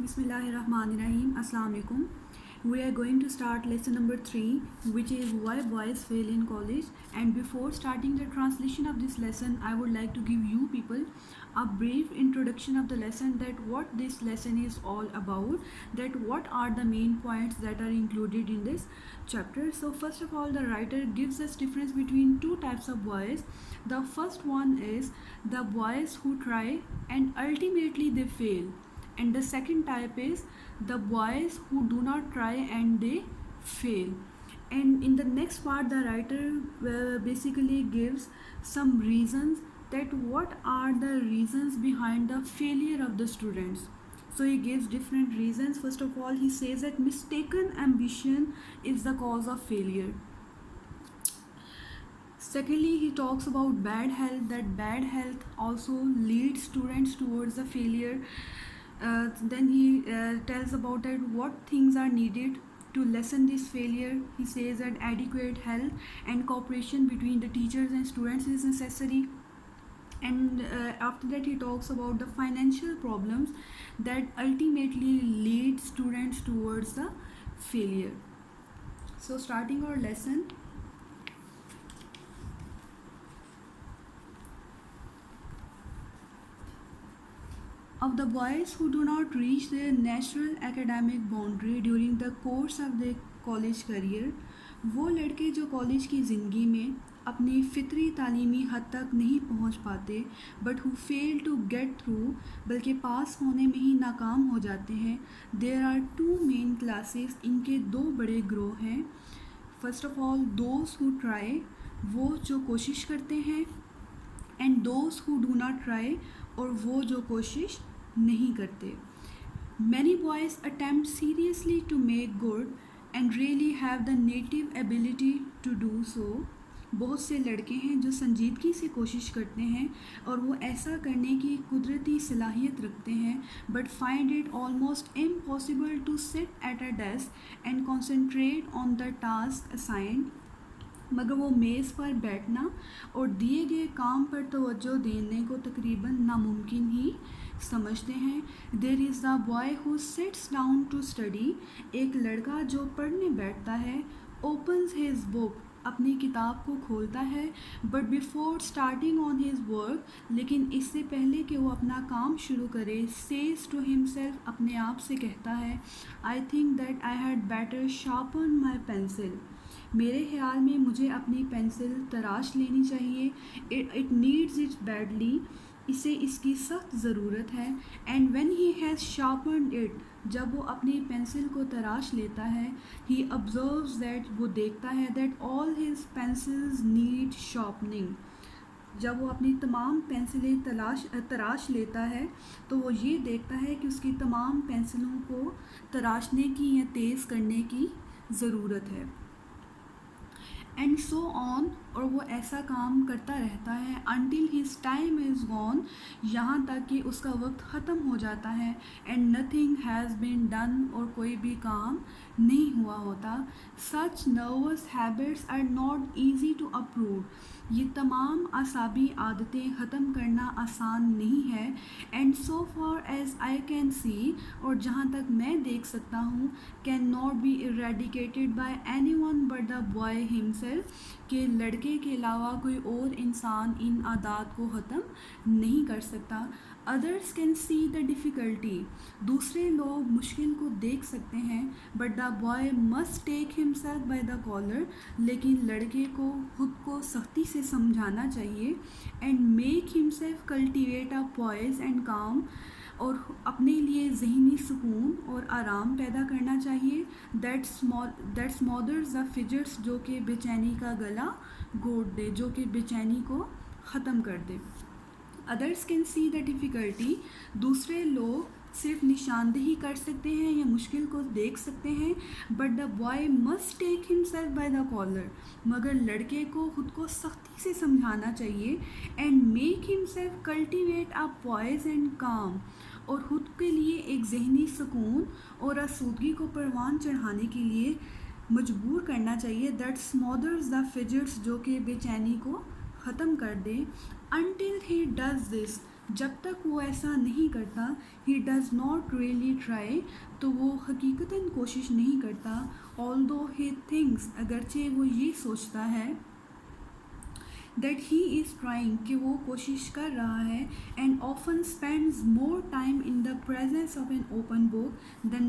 Bismillahirrahmanirrahim. Assalamu alaikum. We are going to start lesson number 3, which is why boys fail in college. And before starting the translation of this lesson, I would like to give you people a brief introduction of the lesson, that what this lesson is all about, that what are the main points that are included in this chapter. So first of all, the writer gives us difference between two types of boys. The first one is the boys who try and ultimately they fail, and the second type is the boys who do not try and they fail. And in the next part, the writer basically gives some reasons, that what are the reasons behind the failure of the students. So he gives different reasons. First of all, he says that mistaken ambition is the cause of failure. Secondly, he talks about bad health, that bad health also leads students towards the failure. Then he tells about that what things are needed to lessen this failure. He says that adequate help and cooperation between the teachers and students is necessary. And after that, he talks about the financial problems that ultimately lead students towards the failure. So starting our lesson. Of the boys who do not reach their natural academic boundary during the course of their college career, वो लड़के जो college की ज़िंदगी में अपनी फितरी तालीमी हद तक नहीं पहुंच पाते, but who fail to get through, बल्कि पास होने में ही नाकाम हो जाते हैं. There are two main classes, इनके दो बड़े ग्रोह हैं. First of all those who try, वो जो कोशिश करते हैं, and those who do not try, और वो जो कोशिश नहीं करते. Many boys attempt seriously to make good and really have the native ability to do so. बहुत से लड़के हैं जो संजीदगी से कोशिश करते हैं और वो ऐसा करने की कुदरती सलाहियत रखते हैं, but find it almost impossible to sit at a desk and concentrate on the task assigned. मगर वो मेज़ पर बैठना और दिए गए काम पर तवज्जो देने को तकरीबन नामुमकिन ही समझते हैं. There is the boy who sits down to study, एक लड़का जो पढ़ने बैठता है. ओपन्स हिज बुक, अपनी किताब को खोलता है. But before starting on his work, लेकिन इससे पहले कि वो अपना काम शुरू करे, सेज टू हिमसेल्फ, अपने आप से कहता है, I think that I had better sharpen my pencil, मेरे ख्याल में मुझे अपनी पेंसिल तराश लेनी चाहिए. इट नीड्स इट बैडली, इसे इसकी सख्त ज़रूरत है. And when he has sharpened it, जब वो अपनी पेंसिल को तराश लेता है, ही ऑब्जर्व्स दैट, वो देखता है, that all his pencils need sharpening. जब वो अपनी तमाम पेंसिलें तराश लेता है, तो वो ये देखता है कि उसकी तमाम पेंसिलों को तराशने की या तेज़ करने की ज़रूरत है. एंड सो ऑन, और वो ऐसा काम करता रहता है until his time is gone, यहाँ तक कि उसका वक्त ख़त्म हो जाता है. And nothing has been done, और कोई भी काम नहीं हुआ होता. Such nervous habits are not easy to approve, ये तमाम असाबी आदतें ख़त्म करना आसान नहीं है. And so far as I can see, और जहाँ तक मैं देख सकता हूँ, cannot be eradicated by anyone but the boy himself, के लड़के के अलावा कोई और इंसान इन आदात को ख़त्म नहीं कर सकता. Others can see the difficulty, दूसरे लोग मुश्किल को देख सकते हैं, but the boy must take himself by the collar, लेकिन लड़के को खुद को सख्ती से समझाना चाहिए. And make himself cultivate a poise and calm, और अपने लिए ज़हनी सुकून और आराम पैदा करना चाहिए. दैट स्मॉदर्स द फिजर्स, जो कि बेचैनी का गला घोट दे, जो कि बेचैनी को ख़त्म कर दे. Others can see the difficulty, दूसरे लोग सिर्फ निशानदेही कर सकते हैं या मुश्किल को देख सकते हैं, but the boy must take himself by the collar, मगर लड़के को खुद को सख्ती से समझाना चाहिए. And make himself cultivate a poise and calm, और खुद के लिए एक जहनी सुकून और आसूदगी को परवान चढ़ाने के लिए मजबूर करना चाहिए. दैट स्मॉदर्स द फिजर्स, जो कि बेचैनी को ख़त्म कर दे. अनटिल ही डज दिस, जब तक वो ऐसा नहीं करता, he does not really try, तो वो हकीकतन कोशिश नहीं करता, ऑल्दो ही थिंक्स, अगरचे वो ये सोचता है, दैट ही इज़ ट्राइंग, कि वो कोशिश कर रहा है, and often spends more time in the presence of an open book than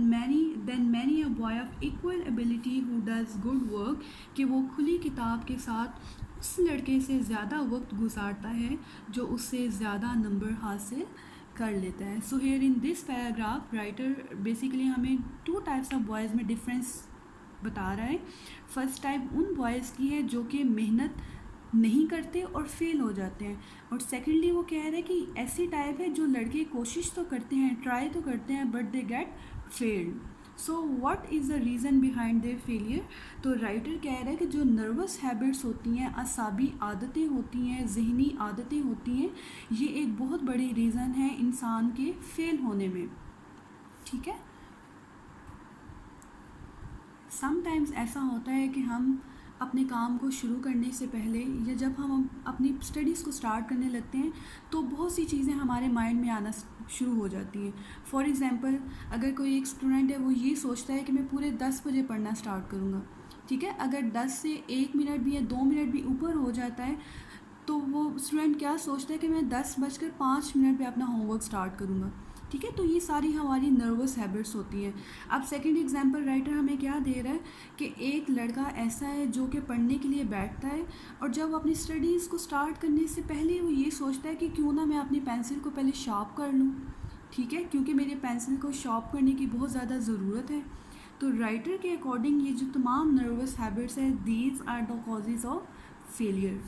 many a boy of equal ability who does good work, कि वो खुली किताब के साथ उस लड़के से ज़्यादा वक्त गुजारता है जो उससे ज़्यादा नंबर हासिल कर लेता है. So here in this paragraph writer basically हमें टू टाइप्स ऑफ बॉयज़ में डिफरेंस बता रहा है. फर्स्ट टाइप उन बॉयज़ की है जो कि मेहनत नहीं करते और फेल हो जाते हैं, और सेकेंडली वो कह रहे हैं कि ऐसी टाइप है जो लड़के कोशिश तो करते हैं, ट्राई तो करते हैं, but they get failed. So what is the reason behind there failure. तो राइटर कह रहा है कि जो नर्वस हैबिट्स होती हैं, असाबी आदतें होती हैं, जहनी आदतें होती हैं, ये एक बहुत बड़ी रीज़न है इंसान के फेल होने में. ठीक है. समटाइम्स ऐसा होता है कि हम अपने काम को शुरू करने से पहले या जब हम अपनी स्टडीज़ को स्टार्ट करने लगते हैं तो बहुत सी चीज़ें हमारे माइंड में आना शुरू हो जाती हैं. फॉर एग्ज़ाम्पल, अगर कोई एक स्टूडेंट है, वो ये सोचता है कि मैं पूरे 10 बजे पढ़ना स्टार्ट करूँगा. ठीक है. अगर 10 से 1 मिनट भी या 2 मिनट भी ऊपर हो जाता है तो वो स्टूडेंट क्या सोचता है कि मैं 10:05 पे अपना होमवर्क स्टार्ट करूँगा. ठीक है. तो ये सारी हमारी नर्वस हैबिट्स होती हैं. अब सेकंड एग्जांपल राइटर हमें क्या दे रहा है कि एक लड़का ऐसा है जो कि पढ़ने के लिए बैठता है, और जब अपनी स्टडीज़ को स्टार्ट करने से पहले वो ये सोचता है कि क्यों ना मैं अपनी पेंसिल को पहले शार्प कर लूँ. ठीक है. क्योंकि मेरे पेंसिल को शार्प करने की बहुत ज़्यादा ज़रूरत है. तो राइटर के अकॉर्डिंग ये जो तमाम नर्वस हैबिट्स हैं, these are the causes of failure.